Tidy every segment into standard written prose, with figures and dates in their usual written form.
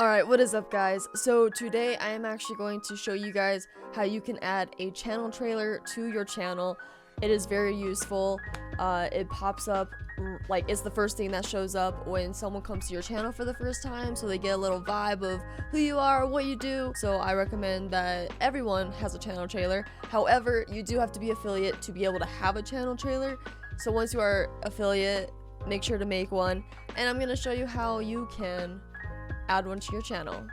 Alright, what is up guys? So today I am actually going to show you guys how you can add a channel trailer to your channel. It is very useful. It pops up, like it's the first thing that shows up when someone comes to your channel for the first time, so they get a little vibe of who you are, what you do. So I recommend that everyone has a channel trailer. However, you do have to be affiliate to be able to have a channel trailer. So once you are affiliate, make sure to make one, and I'm going to show you how you can add one to your channel.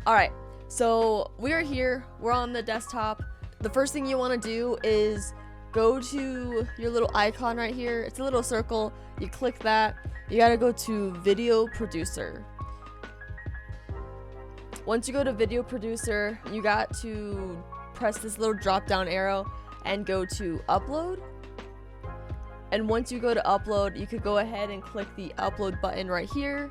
Alright, so we're here, we're on the desktop. The first thing you want to do is go to your little icon right here. It's a little circle. You click that. You gotta go to video producer. Once you go to video producer, you got to press this little drop down arrow and go to upload. And once you go to upload, you could go ahead and click the upload button right here.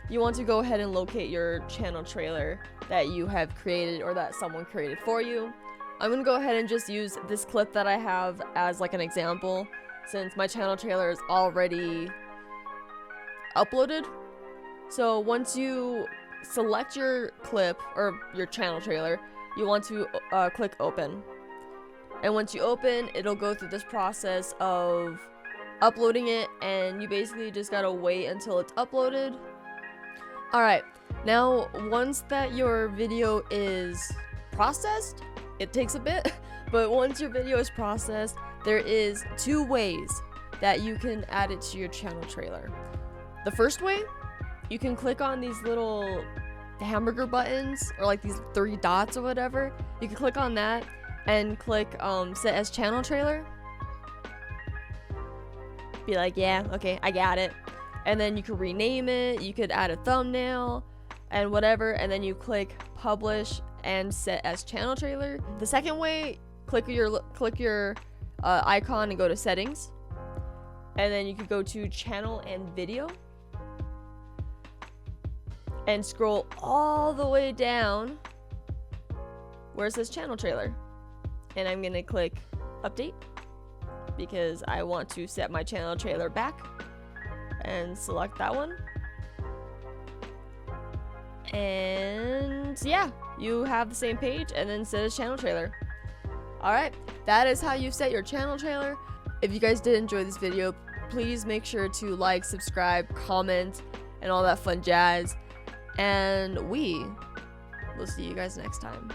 You want to go ahead and locate your channel trailer that you have created or that someone created for you. I'm gonna go ahead and just use this clip that I have as like an example, since my channel trailer is already uploaded. So once you select your clip or your channel trailer, you want to click open. And once you open, it'll go through this process of uploading it, and you basically just gotta wait until it's uploaded. Alright, now once that your video is processed, it takes a bit, but once your video is processed, there is two ways that you can add it to your channel trailer. The first way, you can click on these little hamburger buttons, or like these three dots or whatever. You can click on that and click set as channel trailer. Be like, yeah, okay, I got it. And then you could rename it, you could add a thumbnail and whatever, and then you click publish and set as channel trailer. The second way, click your icon and go to settings, and then you could go to channel and video and scroll all the way down where it says channel trailer, and I'm gonna click update because I want to set my channel trailer back, and select that one. And yeah, you have the same page and then set as channel trailer. Alright, that is how you set your channel trailer. If you guys did enjoy this video, please make sure to like, subscribe, comment, and all that fun jazz. And we will see you guys next time.